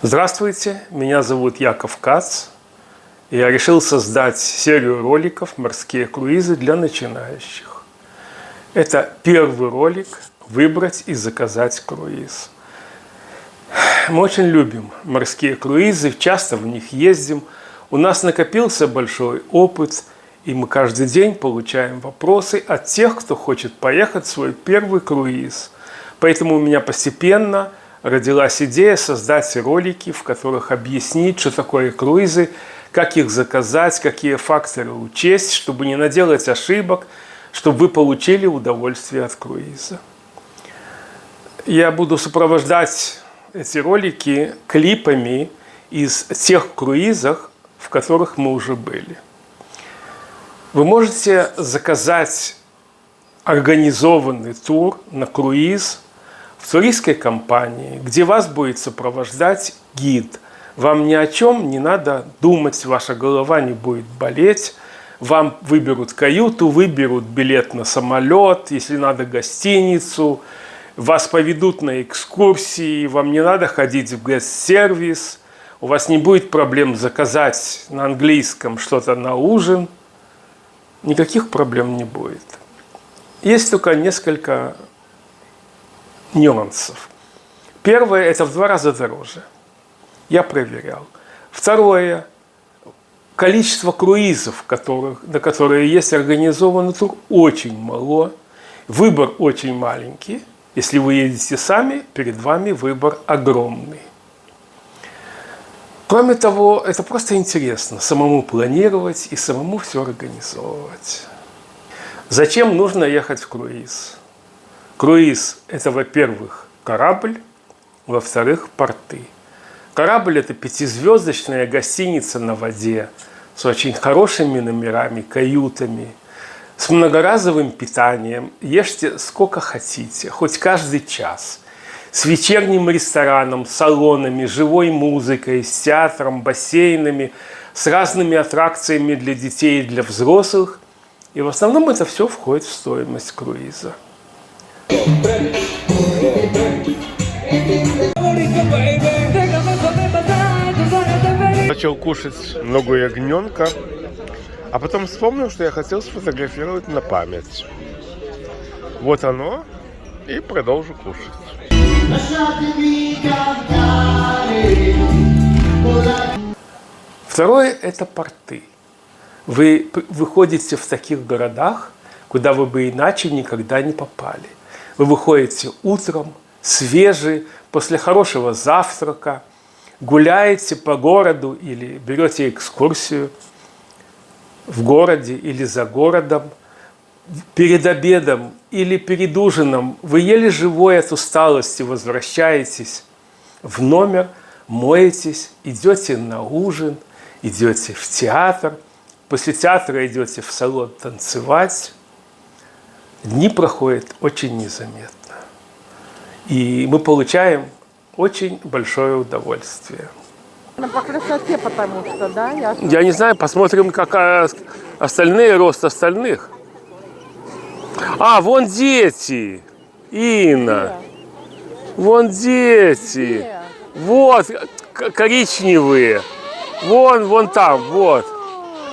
Здравствуйте, меня зовут Яков Кац. Я решил создать серию роликов «Морские круизы для начинающих». Это первый ролик «Выбрать и заказать круиз». Мы очень любим морские круизы, часто в них ездим. У нас накопился большой опыт, и мы каждый день получаем вопросы от тех, кто хочет поехать в свой первый круиз. Поэтому у меня постепенно родилась идея создать ролики, в которых объяснить, что такое круизы, как их заказать, какие факторы учесть, чтобы не наделать ошибок, чтобы вы получили удовольствие от круиза. Я буду сопровождать эти ролики клипами из тех круизов, в которых мы уже были. Вы можете заказать организованный тур на круиз в туристской компании, где вас будет сопровождать гид. Вам ни о чем не надо думать, ваша голова не будет болеть. Вам выберут каюту, выберут билет на самолет, если надо гостиницу. Вас поведут на экскурсии, вам не надо ходить в гест-сервис. У вас не будет проблем заказать на английском что-то на ужин. Никаких проблем не будет. Есть только несколько нюансов. Первое – это в 2 раза дороже. Я проверял. Второе – количество круизов, на которые есть организованный тур, очень мало. Выбор очень маленький. Если вы едете сами, перед вами выбор огромный. Кроме того, это просто интересно – самому планировать и самому все организовывать. Зачем нужно ехать в круиз? Круиз – это, во-первых, корабль, во-вторых, порты. Корабль – это 5-звездочная гостиница на воде с очень хорошими номерами, каютами, с многоразовым питанием. Ешьте сколько хотите, хоть каждый час. С вечерним рестораном, салонами, живой музыкой, с театром, бассейнами, с разными аттракциями для детей и для взрослых. И в основном это все входит в стоимость круиза. Начал кушать ногу ягненка, а потом вспомнил, что я хотел сфотографировать на память. Вот оно, и продолжу кушать. Второе – это порты. Вы выходите в таких городах, куда вы бы иначе никогда не попали. Вы выходите утром, свежие, после хорошего завтрака, гуляете по городу или берете экскурсию в городе или за городом. Перед обедом или перед ужином вы еле живой от усталости возвращаетесь в номер, моетесь, идете на ужин, идете в театр. После театра идете в салон танцевать. Дни проходят очень незаметно. И мы получаем очень большое удовольствие. По красоте, потому что, да? Я не знаю, посмотрим, как остальные, рост остальных. А, вон дети, Инна. Вон дети. Вот, коричневые. Вон там, вот.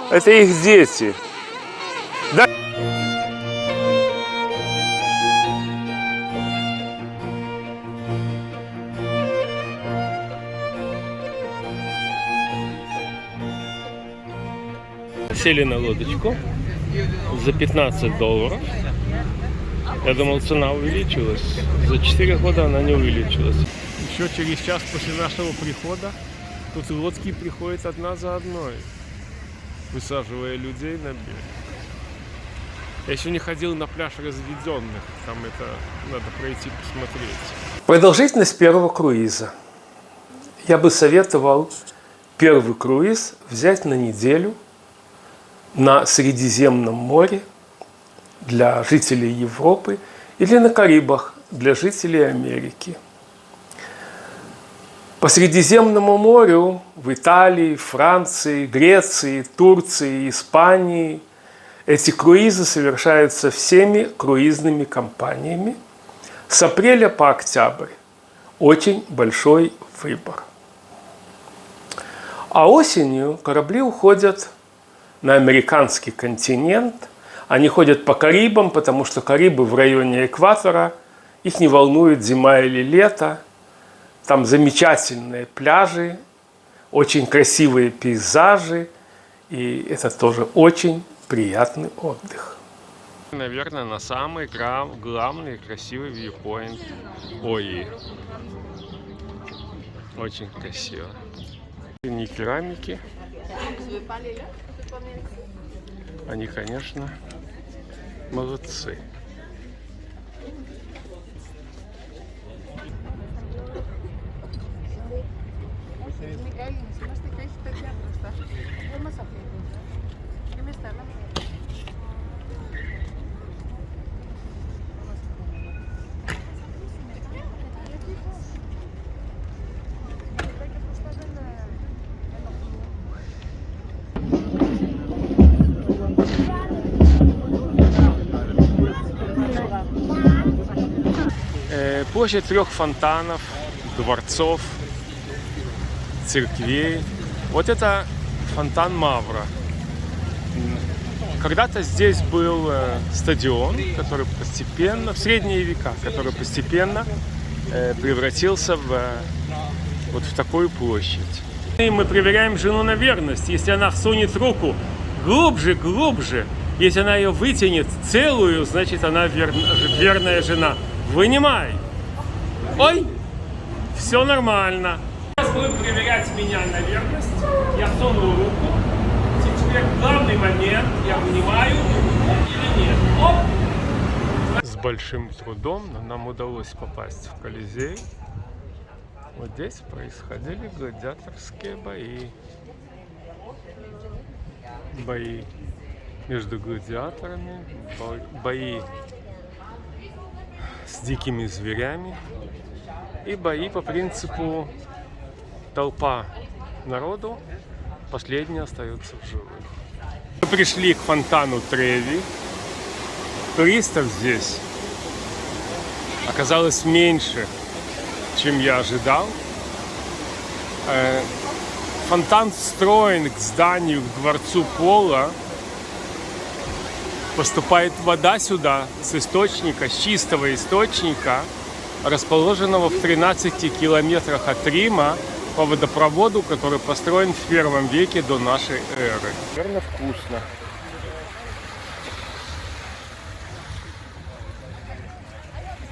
Это их дети. Да. Сели на лодочку за $15. Я думал, цена увеличилась. За 4 года она не увеличилась. Еще через час после нашего прихода тут лодки приходят одна за одной, высаживая людей на берег. Я еще не ходил на пляж разведенных, там это надо пройти посмотреть. Продолжительность первого круиза. Я бы советовал первый круиз взять на неделю на Средиземном море для жителей Европы или на Карибах для жителей Америки. По Средиземному морю в Италии, Франции, Греции, Турции, Испании эти круизы совершаются всеми круизными компаниями. С апреля по октябрь очень большой выбор. А осенью корабли уходят на американский континент. Они ходят по Карибам, потому что Карибы в районе экватора. Их не волнует зима или лето. Там замечательные пляжи, очень красивые пейзажи. И это тоже очень приятный отдых. Наверное, на самый главный красивый вьюпоинт Ои. Очень красиво. Не керамики. Они, конечно, молодцы. Площадь 3 фонтанов, дворцов, церквей. Вот это фонтан Мавра. Когда-то здесь был стадион, который постепенно, в средние века, который постепенно превратился вот в такую площадь. И мы проверяем жену на верность. Если она всунет руку глубже, если она ее вытянет целую, значит она верная жена. Вынимай! Ой, все нормально. Сейчас будем проверять меня на верность. Я суну руку. Теперь главный момент. Я вынимаю или нет. Оп! С большим трудом нам удалось попасть в Колизей. Вот здесь происходили гладиаторские бои. Бои между гладиаторами, бои с дикими зверями и бои по принципу толпа народу, последний остается в живых. Мы пришли к фонтану Треви. Туристов здесь оказалось меньше, чем я ожидал. Фонтан встроен к зданию, к дворцу Пола. Поступает вода сюда с источника, с чистого источника, расположенного в 13 километрах от Рима, по водопроводу, который построен в 1 веке до нашей эры. Наверное, вкусно.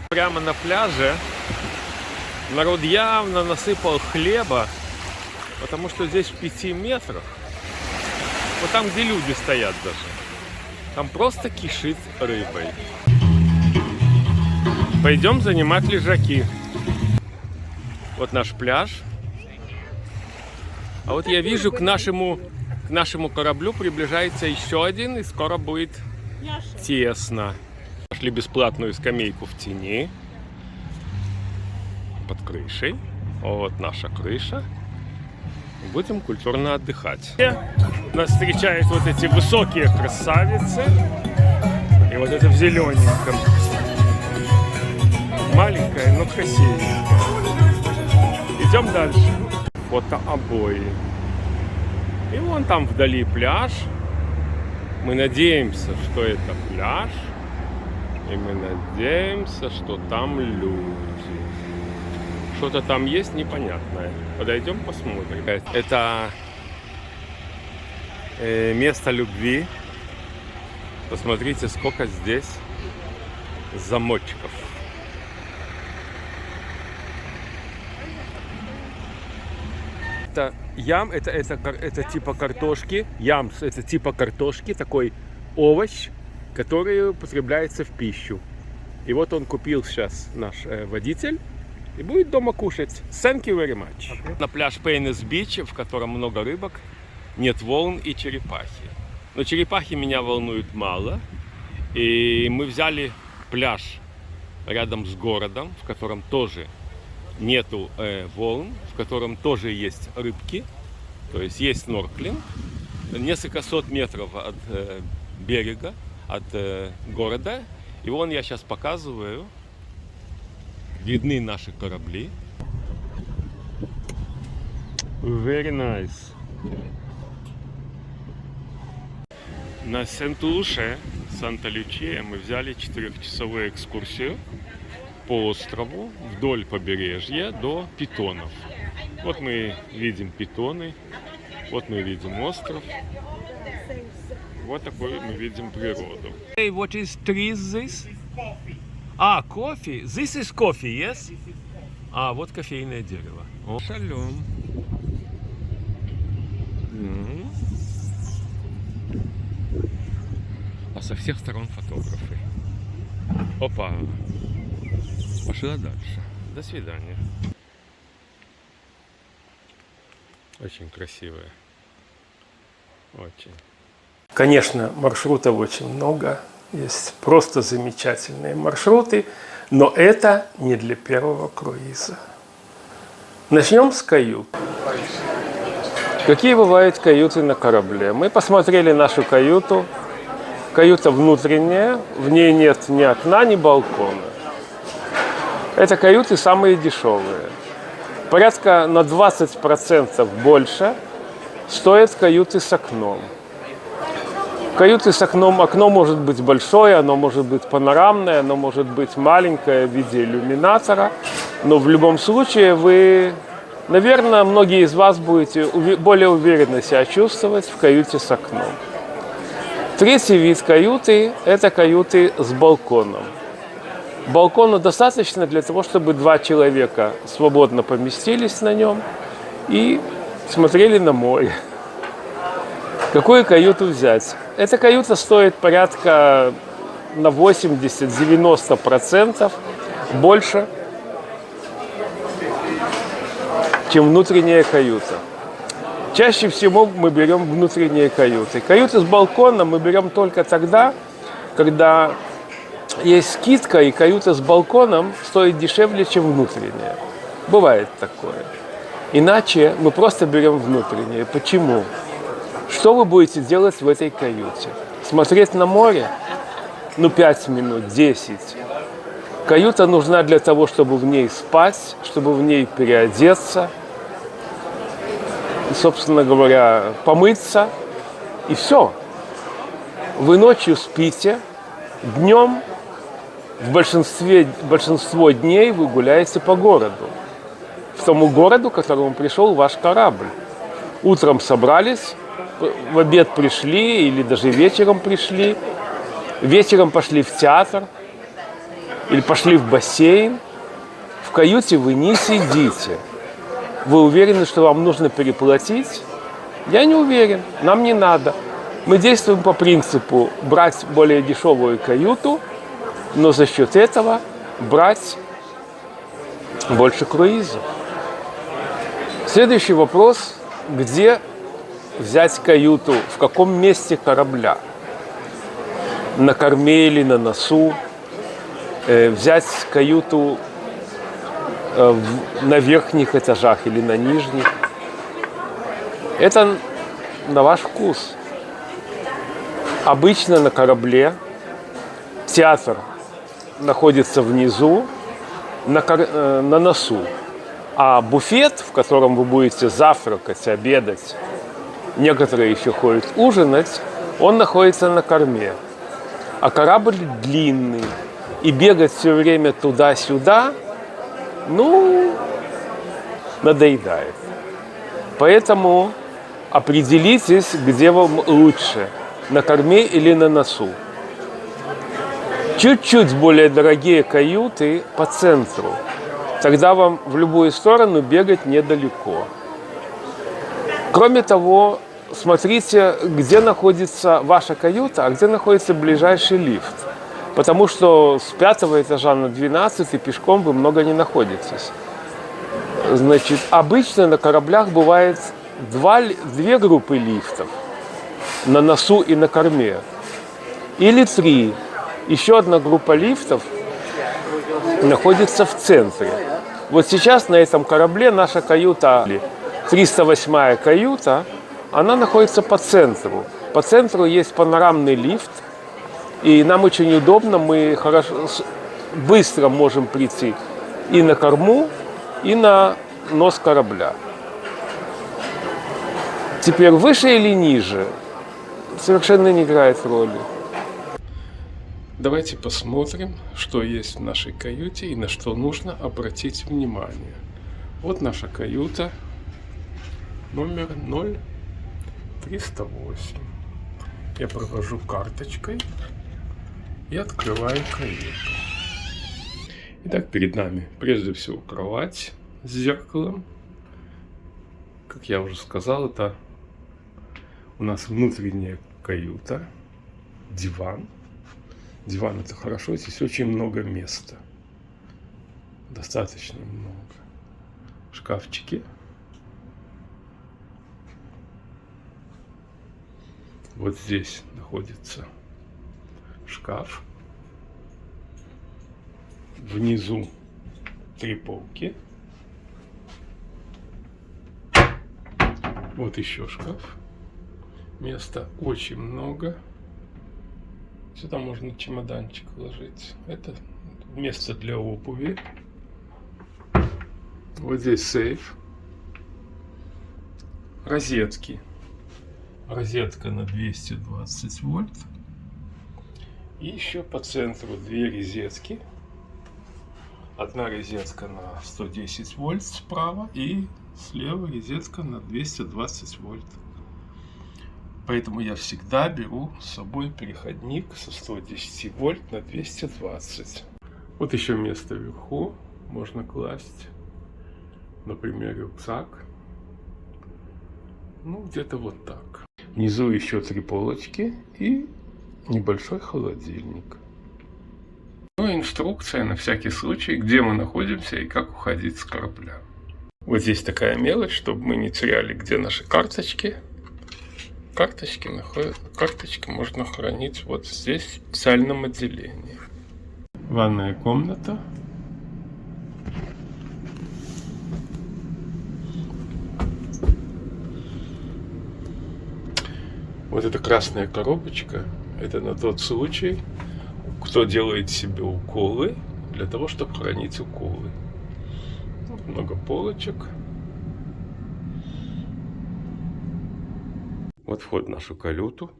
Прямо на пляже народ явно насыпал хлеба, потому что здесь в 5 метрах, вот там, где люди стоят даже, там просто кишит рыбой. Пойдем занимать лежаки. Вот наш пляж. А вот я вижу, к нашему кораблю приближается еще один, и скоро будет тесно. Нашли бесплатную скамейку в тени под крышей. Вот наша крыша. Будем культурно отдыхать. Нас встречают вот эти высокие красавицы. И вот это в зелененьком. Маленькая, но красивенькая. Идем дальше. Фотообои. И вон там вдали пляж. Мы надеемся, что это пляж. И мы надеемся, что там люди. Что-то там есть непонятное. Подойдем, посмотрим. Это место любви. Посмотрите, сколько здесь замочков. Это типа картошки. Ямс — это типа картошки, такой овощ, который употребляется в пищу. И вот он купил сейчас наш водитель и будет дома кушать. Thank you very much. Okay. На пляж Пейнес Бич, в котором много рыбок, нет волн и черепахи. Но черепахи меня волнуют мало. И мы взяли пляж рядом с городом, в котором тоже нету волн, в котором тоже есть рыбки. То есть есть снорклинг. Несколько сот метров от берега, от города. И вон я сейчас показываю. Видны наши корабли. Very nice. На Сент-Луше, Санта-Лючия мы взяли 4-часовую экскурсию по острову вдоль побережья до питонов. Вот мы видим питоны, вот мы видим остров, вот такую мы видим природу. Hey, what is trees this? Coffee. This is coffee, yes? Вот кофейное дерево. Шалом. А со всех сторон фотографы. Опа. Пошла дальше. До свидания. Очень красивая. Очень. Конечно, маршрутов очень много. Есть просто замечательные маршруты. Но это не для первого круиза. Начнем с кают. Какие бывают каюты на корабле? Мы посмотрели нашу каюту. Каюта внутренняя, в ней нет ни окна, ни балкона. Это каюты самые дешевые. Порядка на 20% больше стоят каюты с окном. Каюты с окном, окно может быть большое, оно может быть панорамное, оно может быть маленькое в виде иллюминатора. Но в любом случае вы, наверное, многие из вас будете более уверенно себя чувствовать в каюте с окном. Третий вид каюты – это каюты с балконом. Балкона достаточно для того, чтобы 2 человека свободно поместились на нем и смотрели на море. Какую каюту взять? Эта каюта стоит порядка на 80-90% больше, чем внутренняя каюта. Чаще всего мы берем внутренние каюты. Каюты с балконом мы берем только тогда, когда есть скидка, и каюта с балконом стоит дешевле, чем внутренняя. Бывает такое. Иначе мы просто берем внутренние. Почему? Что вы будете делать в этой каюте? Смотреть на море? 5 минут, 10. Каюта нужна для того, чтобы в ней спать, чтобы в ней переодеться, собственно говоря, помыться, и все. Вы ночью спите, днем в большинство дней вы гуляете по городу. В тому городу, к которому пришел ваш корабль. Утром собрались, в обед пришли или даже вечером пришли. Вечером пошли в театр или пошли в бассейн. В каюте вы не сидите. Вы уверены, что вам нужно переплатить? Я не уверен, нам не надо. Мы действуем по принципу брать более дешевую каюту, но за счет этого брать больше круизов. Следующий вопрос, где взять каюту, в каком месте корабля? На корме или на носу? Взять каюту на верхних этажах или на нижних? Это на ваш вкус. Обычно на корабле театр находится внизу, на носу. А буфет, в котором вы будете завтракать, обедать, некоторые еще ходят ужинать, он находится на корме. А корабль длинный. И бегать все время туда-сюда, надоедает. Поэтому определитесь, где вам лучше, на корме или на носу. Чуть-чуть более дорогие каюты по центру. Тогда вам в любую сторону бегать недалеко. Кроме того, смотрите, где находится ваша каюта, а где находится ближайший лифт. Потому что с 5-го этажа на 12-й пешком вы много не находитесь. Значит, обычно на кораблях бывает 2 группы лифтов. На носу и на корме. Или 3. Еще одна группа лифтов находится в центре. Вот сейчас на этом корабле наша каюта, 308-я каюта, она находится по центру. По центру есть панорамный лифт, и нам очень удобно, мы быстро можем прийти и на корму, и на нос корабля. Теперь выше или ниже совершенно не играет роли. Давайте посмотрим, что есть в нашей каюте и на что нужно обратить внимание. Вот наша каюта номер 0308. Я провожу карточкой и открываю каюту. Итак, перед нами прежде всего кровать с зеркалом. Как я уже сказал, это у нас внутренняя каюта, диван. Диван — это хорошо, здесь очень много места. Достаточно много. Шкафчики. Вот здесь находится шкаф. Внизу 3 полки. Вот еще шкаф. Места очень много. Сюда можно чемоданчик вложить. Это место для обуви. Вот здесь сейф. Розетки. Розетка на 220 вольт. И еще по центру 2 розетки. Одна розетка на 110 вольт справа и слева розетка на 220 вольт. Поэтому я всегда беру с собой переходник со 110 вольт на 220. Вот еще место вверху. Можно класть, например, рюкзак. Ну, где-то вот так. Внизу еще 3 полочки и небольшой холодильник. Ну и инструкция на всякий случай, где мы находимся и как уходить с корабля. Вот здесь такая мелочь, чтобы мы не теряли, где наши карточки. Карточки можно хранить вот здесь, в специальном отделении. Ванная комната. Вот эта красная коробочка, это на тот случай, кто делает себе уколы, для того, чтобы хранить уколы. Много полочек. Вот вход в нашу каюту.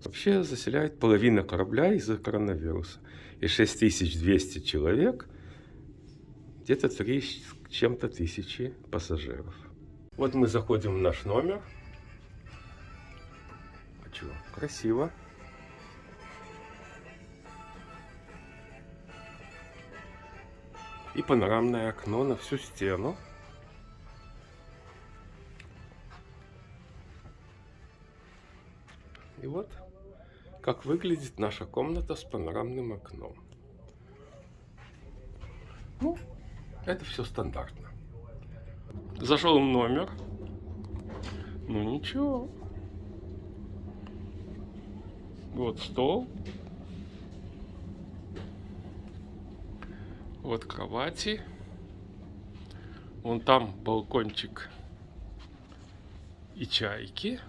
Вообще заселяет половина корабля из-за коронавируса. И 6200 человек, где-то 3 с чем-то тысячи пассажиров. Вот мы заходим в наш номер. А чего? Красиво. И панорамное окно на всю стену. И вот как выглядит наша комната с панорамным окном. Ну, это все стандартно. Зашел в номер. Ну ничего. Вот стол. Вот кровати. Вон там балкончик и чайки.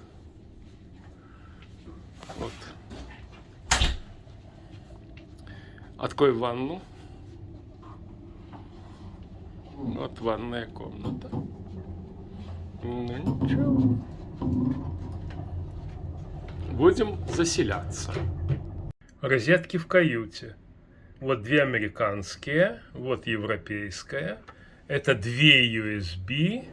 Вот. Открой ванну. Вот ванная комната. Ну ничего. Будем заселяться. Розетки в каюте. Вот 2 американские, вот европейская. Это 2 USB.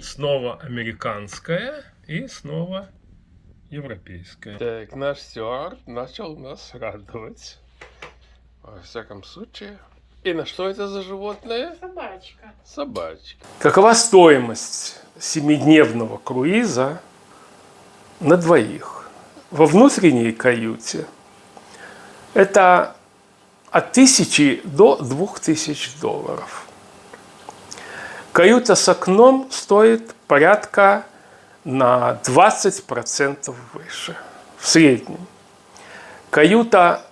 Снова американская и снова европейская. Так, наш стюард начал нас радовать. Во всяком случае. И на что это за животное? Собачка. Собачка. Какова стоимость 7-дневного круиза на двоих? Во внутренней каюте это от 1000 до 2000 долларов. Каюта с окном стоит порядка на 20% выше в среднем. Каюта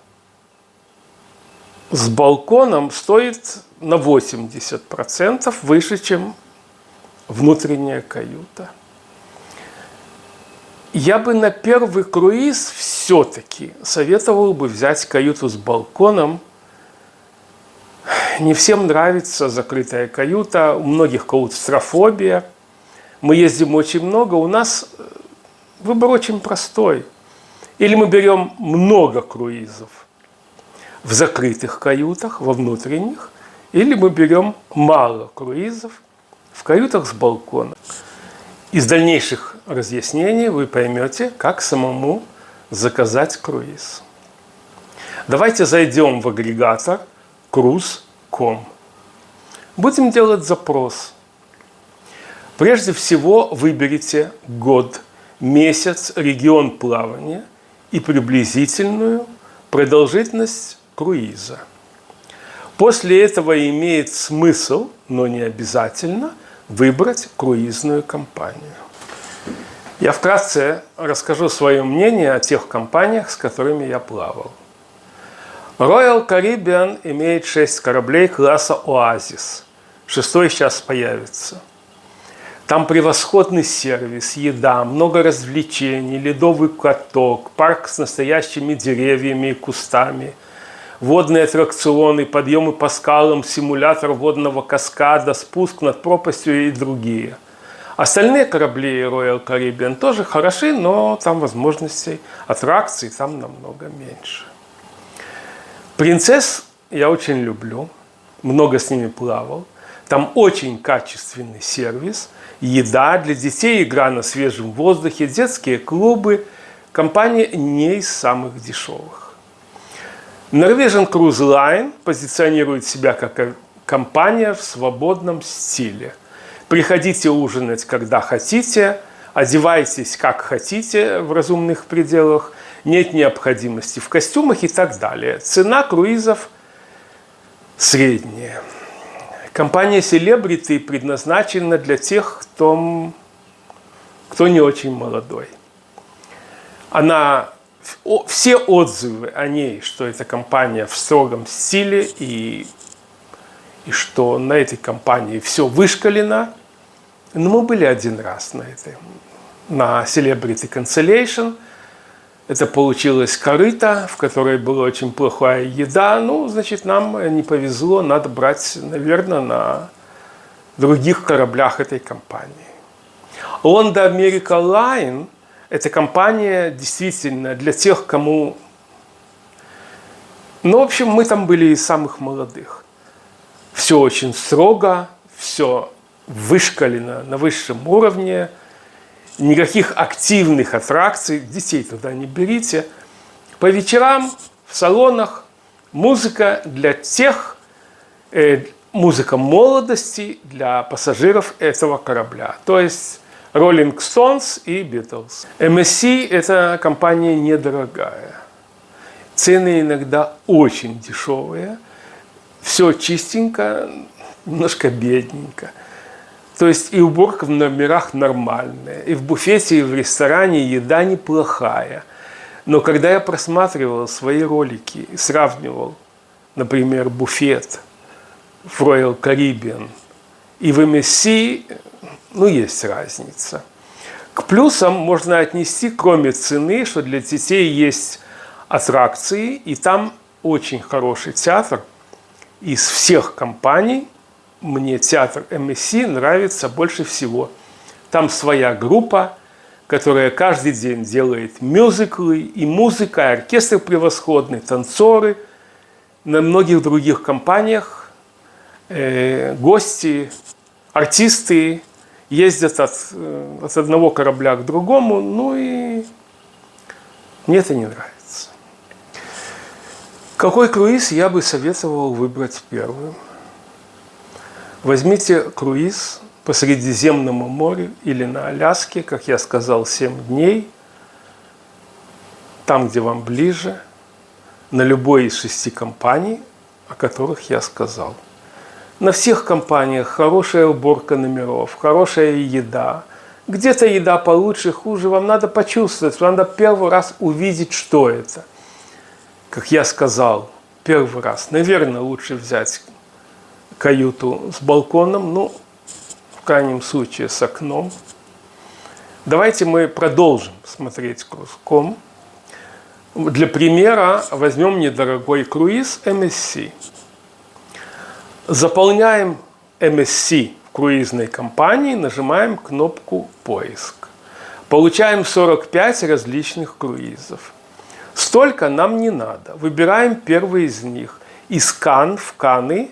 с балконом стоит на 80% выше, чем внутренняя каюта. Я бы на первый круиз все-таки советовал бы взять каюту с балконом. Не всем нравится закрытая каюта, у многих клаустрофобия. мы ездим очень много, у нас выбор очень простой. Или мы берем много круизов в закрытых каютах, во внутренних, или мы берем мало круизов в каютах с балконом. Из дальнейших разъяснений вы поймете, как самому заказать круиз. Давайте зайдем в агрегатор cruise.com. Будем делать запрос. Прежде всего выберите год, месяц, регион плавания и приблизительную продолжительность круиза. После этого имеет смысл, но не обязательно, выбрать круизную компанию. Я вкратце расскажу свое мнение о тех компаниях, с которыми я плавал. Royal Caribbean имеет 6 кораблей класса Oasis. 6-й сейчас появится. Там превосходный сервис, еда, много развлечений, ледовый каток, парк с настоящими деревьями и кустами, водные аттракционы, подъемы по скалам, симулятор водного каскада, спуск над пропастью и другие. Остальные корабли Royal Caribbean тоже хороши, но там возможностей аттракций там намного меньше. Принцесс я очень люблю, много с ними плавал. Там очень качественный сервис, еда для детей, игра на свежем воздухе, детские клубы. Компания не из самых дешевых. Norwegian Cruise Line позиционирует себя как компания в свободном стиле. Приходите ужинать, когда хотите, одевайтесь, как хотите, в разумных пределах, нет необходимости в костюмах и так далее. Цена круизов средняя. Компания Celebrity предназначена для тех, кто не очень молодой. Все отзывы о ней, что эта компания в строгом стиле и что на этой компании все вышкалено. Но мы были один раз на Celebrity Cancellation. Это получилось корыто, в которой была очень плохая еда. Ну, значит, нам не повезло, надо брать, наверное, на других кораблях этой компании. London America Line – это компания действительно для тех, кому... Ну, в общем, мы там были из самых молодых. Все очень строго, все вышкалено на высшем уровне. Никаких активных аттракций, детей туда не берите. По вечерам в салонах музыка для тех, музыка молодости для пассажиров этого корабля. То есть Rolling Stones и Beatles. MSC – это компания недорогая. Цены иногда очень дешевые. Все чистенько, немножко бедненько. То есть и уборка в номерах нормальная, и в буфете, и в ресторане еда неплохая. Но когда я просматривал свои ролики и сравнивал, например, буфет в Royal Caribbean и в MSC, ну, есть разница. К плюсам можно отнести, кроме цены, что для детей есть аттракции, и там очень хороший театр. Из всех компаний мне театр MSC нравится больше всего. Там своя группа, которая каждый день делает мюзиклы, и музыка, и оркестр превосходный, танцоры. На многих других компаниях гости, артисты ездят от одного корабля к другому, ну и мне это не нравится. Какой круиз я бы советовал выбрать первым? Возьмите круиз по Средиземному морю или на Аляске, как я сказал, 7 дней, там, где вам ближе, на любой из 6 компаний, о которых я сказал. На всех компаниях хорошая уборка номеров, хорошая еда. Где-то еда получше, хуже, вам надо почувствовать, вам надо первый раз увидеть, что это. Как я сказал, первый раз, наверное, лучше взять каюту с балконом, ну, в крайнем случае, с окном. Давайте мы продолжим смотреть Cruise.com. Для примера возьмем недорогой круиз MSC. Заполняем MSC в круизной компании, нажимаем кнопку «Поиск». Получаем 45 различных круизов. Столько нам не надо. Выбираем первый из них. Из Канн в Канны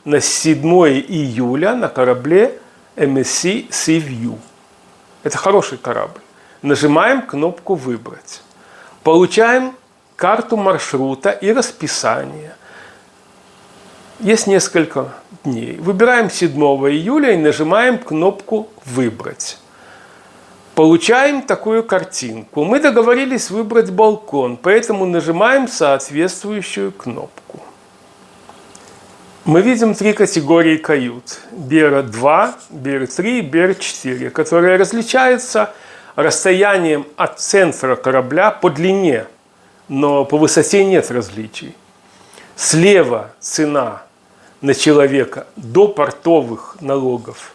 на 7 июля на корабле MSC Seaview. Это хороший корабль. Нажимаем кнопку «Выбрать». Получаем карту маршрута и расписание. Есть несколько дней. Выбираем 7 июля и нажимаем кнопку «Выбрать». Получаем такую картинку. Мы договорились выбрать балкон, поэтому нажимаем соответствующую кнопку. Мы видим 3 категории кают. BR2, BR3 и BR4, которые различаются расстоянием от центра корабля по длине, но по высоте нет различий. Слева цена на человека до портовых налогов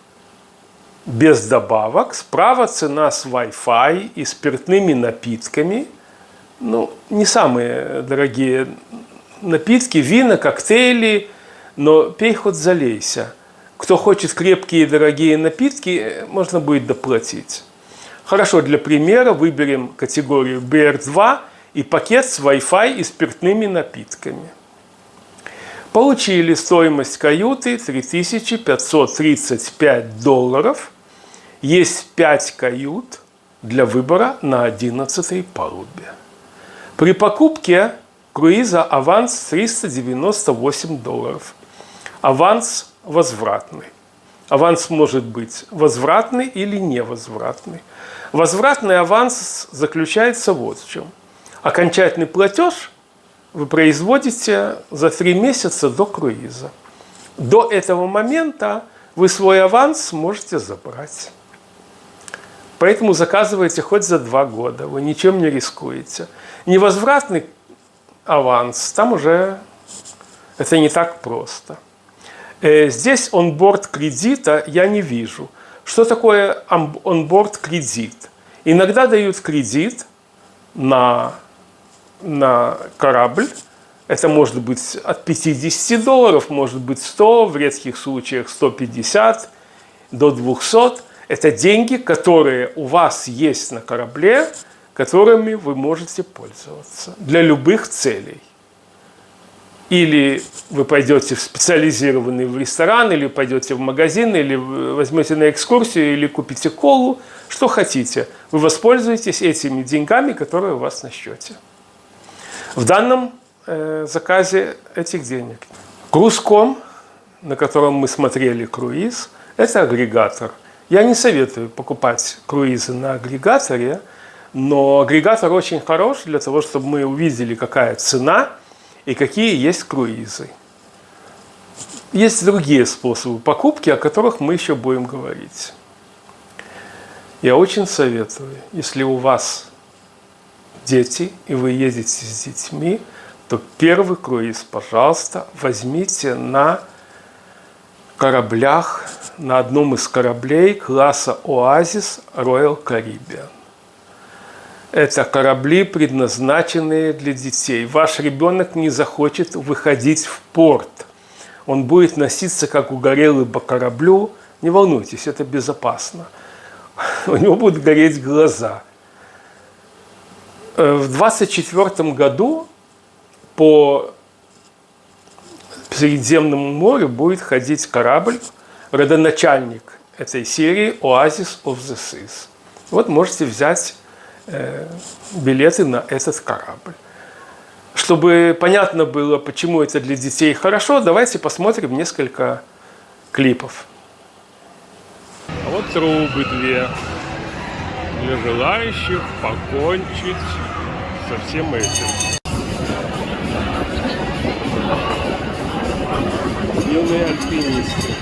без добавок. Справа цена с Wi-Fi и спиртными напитками. Ну, не самые дорогие напитки, вина, коктейли, но пей хоть залейся. Кто хочет крепкие и дорогие напитки, можно будет доплатить. Хорошо, для примера выберем категорию BR2 и пакет с Wi-Fi и спиртными напитками. Получили стоимость каюты $3535. Есть 5 кают для выбора на 11-й палубе. При покупке круиза аванс $398. Аванс возвратный. Аванс может быть возвратный или невозвратный. Возвратный аванс заключается вот в чем. Окончательный платеж вы производите за 3 месяца до круиза. До этого момента вы свой аванс можете забрать. Поэтому заказывайте хоть за 2 года, вы ничем не рискуете. Невозвратный аванс, там уже это не так просто. Здесь онборд кредита я не вижу. Что такое онборд кредит? Иногда дают кредит на корабль. Это может быть от $50, может быть 100, в редких случаях 150 до 200. Это деньги, которые у вас есть на корабле, которыми вы можете пользоваться для любых целей. Или вы пойдете в специализированный ресторан, или пойдете в магазин, или возьмете на экскурсию, или купите колу, что хотите. Вы воспользуетесь этими деньгами, которые у вас на счете. В данном заказе этих денег. Cruise.com, на котором мы смотрели круиз, это агрегатор. Я не советую покупать круизы на агрегаторе, но агрегатор очень хорош для того, чтобы мы увидели, какая цена и какие есть круизы. Есть другие способы покупки, о которых мы еще будем говорить. Я очень советую, если у вас дети и вы едете с детьми, то первый круиз, пожалуйста, возьмите на кораблях, на одном из кораблей класса Oasis Royal Caribbean. Это корабли, предназначенные для детей. Ваш ребенок не захочет выходить в порт. Он будет носиться, как угорелый по кораблю. Не волнуйтесь, это безопасно. У него будут гореть глаза. В 2024 году по Средиземному морю будет ходить корабль, родоначальник этой серии Oasis of the Seas. Вот можете взять билеты на этот корабль. Чтобы понятно было, почему это для детей хорошо, давайте посмотрим несколько клипов. А вот трубы 2 для желающих покончить со всем этим. Юные альпинисты.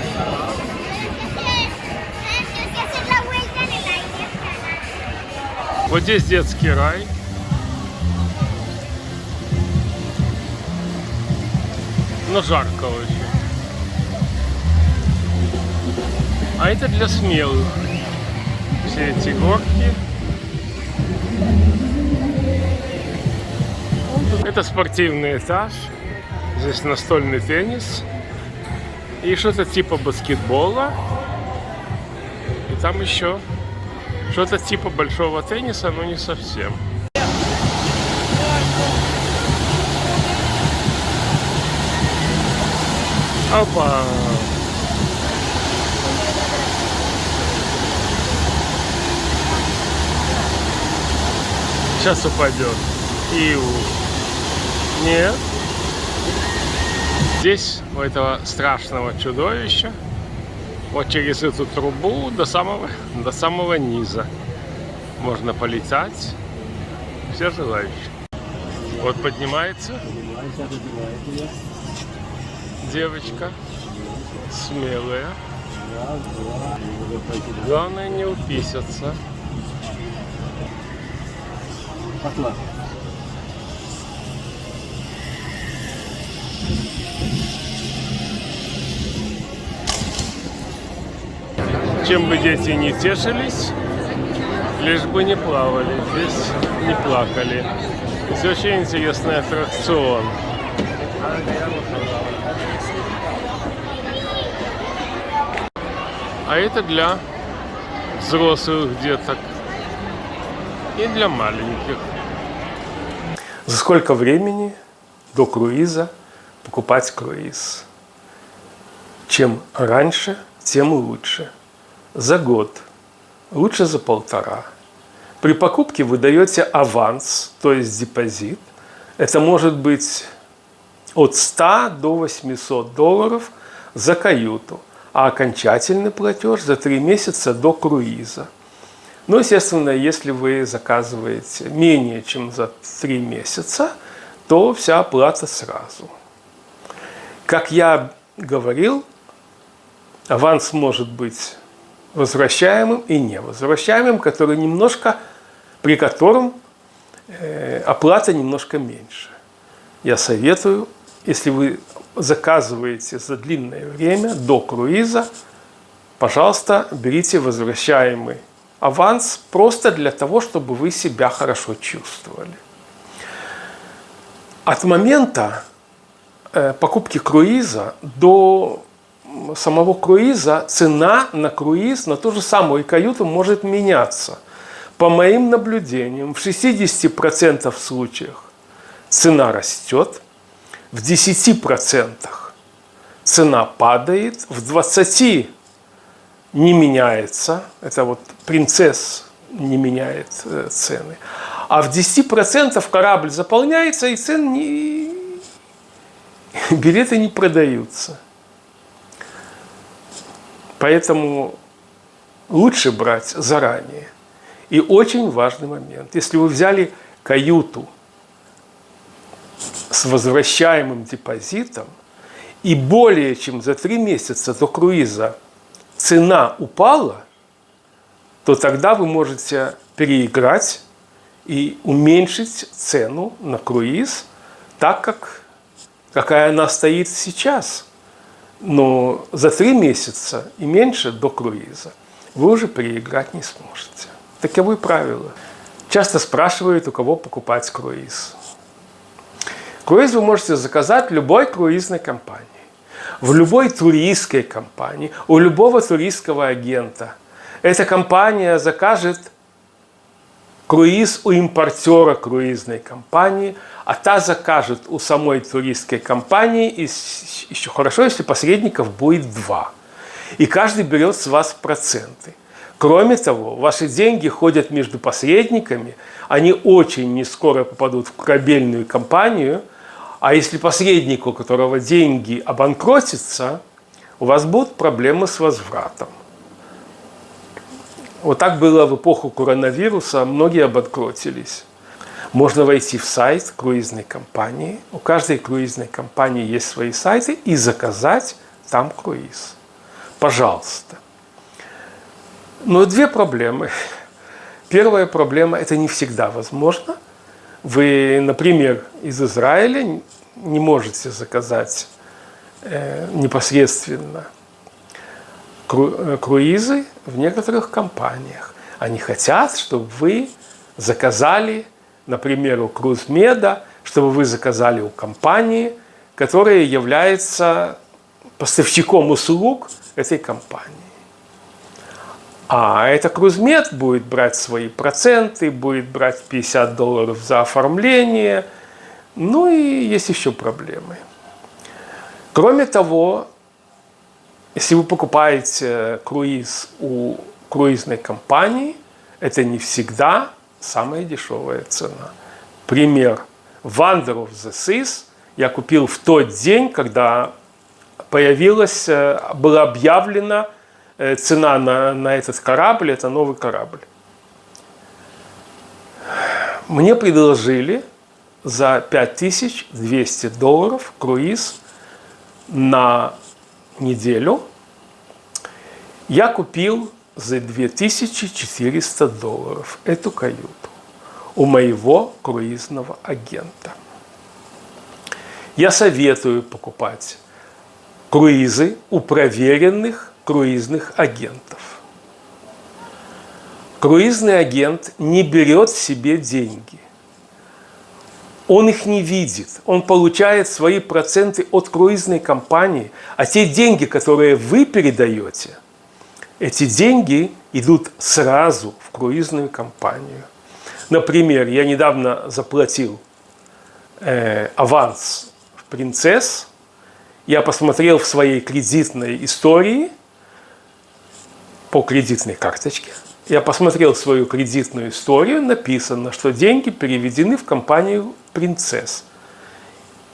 Вот здесь детский рай. Но жарко очень. А это для смелых. Все эти горки. Это спортивный этаж. Здесь настольный теннис. И что-то типа баскетбола. там еще что-то типа большого тенниса, но не совсем. Опа! Сейчас упадет. Нет. Здесь у этого страшного чудовища вот через эту трубу до самого низа можно полетать. Все желающие. Вот поднимается девочка, смелая. Главное не уписаться. Чем бы дети не тешились, лишь бы не плавали, здесь не плакали. Здесь очень интересный аттракцион. А это для взрослых деток и для маленьких. За сколько времени до круиза покупать круиз? Чем раньше, тем лучше. За год, лучше за 1,5. При покупке вы даете аванс, то есть депозит. Это может быть от 100 до $800 за каюту, а окончательный платеж за 3 месяца до круиза. Но, естественно, если вы заказываете менее чем за 3 месяца, то вся оплата сразу. Как я говорил, аванс может быть возвращаемым и невозвращаемым, при котором оплата немножко меньше. Я советую, если вы заказываете за длинное время до круиза, пожалуйста, берите возвращаемый аванс просто для того, чтобы вы себя хорошо чувствовали. От момента покупки круиза до самого круиза цена на круиз, на ту же самую каюту может меняться. По моим наблюдениям, в 60% случаев цена растет, в 10% цена падает, в 20% не меняется, это вот принцесс не меняет цены, а в 10% корабль заполняется и билеты не продаются. Поэтому лучше брать заранее. И очень важный момент. Если вы взяли каюту с возвращаемым депозитом, и более чем за 3 месяца до круиза цена упала, то тогда вы можете переиграть и уменьшить цену на круиз так, какая она стоит сейчас. Но за 3 месяца и меньше до круиза вы уже переиграть не сможете. Таковы правила. Часто спрашивают, у кого покупать круиз. Круиз вы можете заказать в любой круизной компании, в любой туристской компании, у любого туристского агента. Эта компания закажет круиз у импортера круизной компании, а та закажет у самой туристской компании, и еще хорошо, если посредников будет 2. И каждый берет с вас проценты. Кроме того, ваши деньги ходят между посредниками, они очень нескоро попадут в корабельную компанию, а если посредник, у которого деньги обанкротятся, у вас будут проблемы с возвратом. Вот так было в эпоху коронавируса, многие обанкротились. Можно войти в сайт круизной компании, у каждой круизной компании есть свои сайты, и заказать там круиз. Пожалуйста. Но 2 проблемы. Первая проблема – это не всегда возможно. Вы, например, из Израиля не можете заказать непосредственно круизы в некоторых компаниях. Они хотят, чтобы вы заказали, например, у Крузмеда, чтобы вы заказали у компании, которая является поставщиком услуг этой компании. А это Крузмед будет брать свои проценты, будет брать $50 за оформление. Ну и есть еще проблемы. Кроме того, если вы покупаете круиз у круизной компании, это не всегда самая дешевая цена. Пример. Wonder of the Seas я купил в тот день, когда была объявлена цена на этот корабль, это новый корабль. Мне предложили за $5200 круиз на неделю. Я купил за $2400 эту каюту у моего круизного агента. Я советую покупать круизы у проверенных круизных агентов. Круизный агент не берет себе деньги. Он их не видит. Он получает свои проценты от круизной компании, а те деньги, которые вы передаете, эти деньги идут сразу в круизную компанию. Например, я недавно заплатил аванс в «Принцесс». Я посмотрел в своей кредитной истории по кредитной карточке. Я посмотрел свою кредитную историю, написано, что деньги переведены в компанию «Принцесс».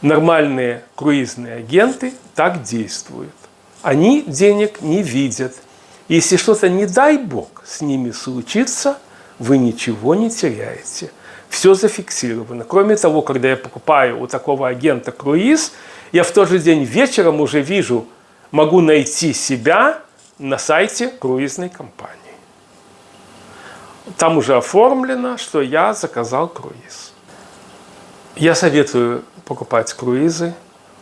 Нормальные круизные агенты так действуют. Они денег не видят. Если что-то, не дай бог, с ними случится, вы ничего не теряете. Все зафиксировано. Кроме того, когда я покупаю у такого агента круиз, я в тот же день вечером уже вижу, могу найти себя на сайте круизной компании. Там уже оформлено, что я заказал круиз. Я советую покупать круизы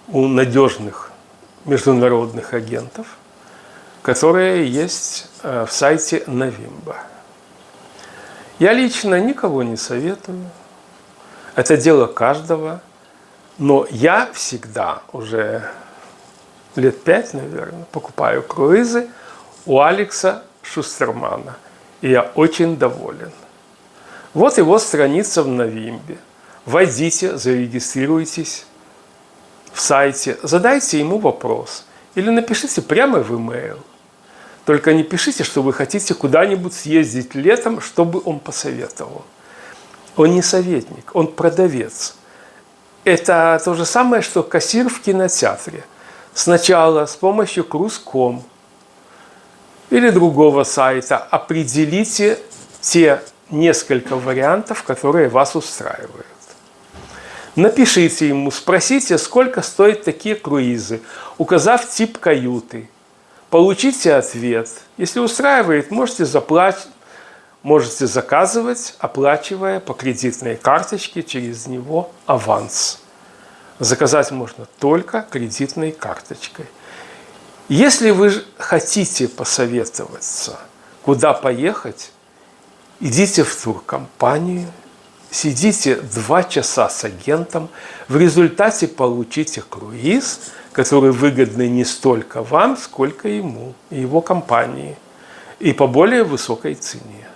у надежных международных агентов, которые есть в сайте Навимба. Я лично никого не советую. Это дело каждого. Но я всегда, уже лет 5, наверное, покупаю круизы у Алекса Шустермана. И я очень доволен. Вот его страница в Навимбе. Войдите, зарегистрируйтесь в сайте, задайте ему вопрос. Или напишите прямо в email. Только не пишите, что вы хотите куда-нибудь съездить летом, чтобы он посоветовал. Он не советник, он продавец. Это то же самое, что кассир в кинотеатре. Сначала с помощью Cruise.com или другого сайта определите те несколько вариантов, которые вас устраивают. Напишите ему, спросите, сколько стоят такие круизы, указав тип каюты. Получите ответ. Если устраивает, можете заказывать, оплачивая по кредитной карточке через него аванс. Заказать можно только кредитной карточкой. Если вы хотите посоветоваться, куда поехать, идите в туркомпанию, сидите 2 часа с агентом, в результате получите круиз, который выгодный не столько вам, сколько ему и его компании, и по более высокой цене.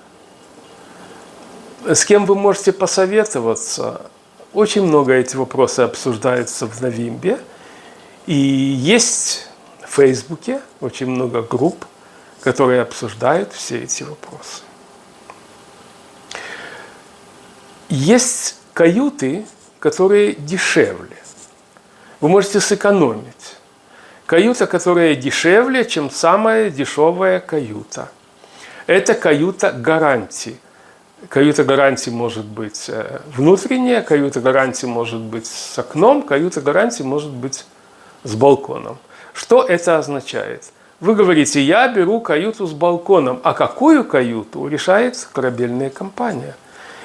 С кем вы можете посоветоваться? Очень много эти вопросы обсуждаются в Навимбе, и есть в Фейсбуке очень много групп, которые обсуждают все эти вопросы. Есть каюты, которые дешевле. Вы можете сэкономить. Каюта, которая дешевле, чем самая дешевая каюта. Это каюта гарантии. Каюта гарантии может быть внутренняя, каюта гарантии может быть с окном, каюта гарантии может быть с балконом. Что это означает? Вы говорите, я беру каюту с балконом, а какую каюту решает корабельная компания.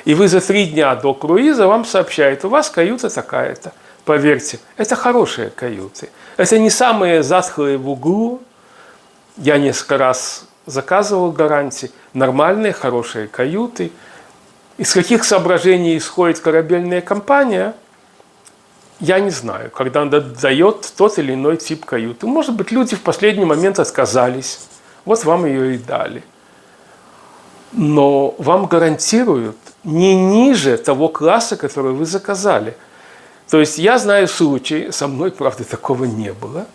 И вы за 3 дня до круиза вам сообщают, у вас каюта такая-то. Поверьте, это хорошие каюты. Это не самые затхлые в углу. Я несколько раз заказывал гарантии. Нормальные, хорошие каюты. Из каких соображений исходит корабельная компания, я не знаю, когда она дает тот или иной тип каюты. Может быть, люди в последний момент отказались. Вот вам ее и дали. Но вам гарантируют не ниже того класса, который вы заказали. То есть я знаю случаи, со мной, правда, такого не было,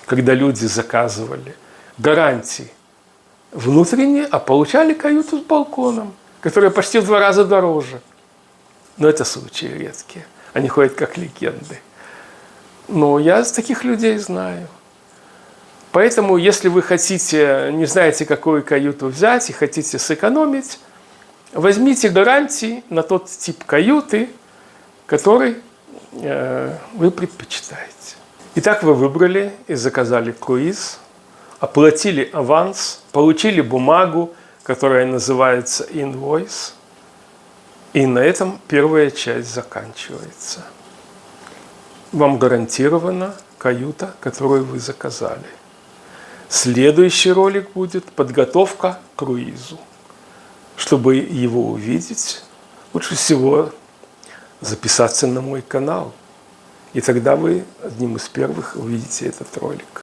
когда люди заказывали гарантии внутренние, а получали каюту с балконом, которая почти в 2 раза дороже. Но это случаи редкие. Они ходят как легенды. Но я таких людей знаю. Поэтому, если вы хотите, не знаете, какую каюту взять и хотите сэкономить, возьмите гарантии на тот тип каюты, который вы предпочитаете. Итак, вы выбрали и заказали круиз, оплатили аванс, получили бумагу, которая называется invoice, и на этом первая часть заканчивается. Вам гарантирована каюта, которую вы заказали. Следующий ролик будет подготовка к круизу. Чтобы его увидеть, лучше всего записаться на мой канал. И тогда вы одним из первых увидите этот ролик.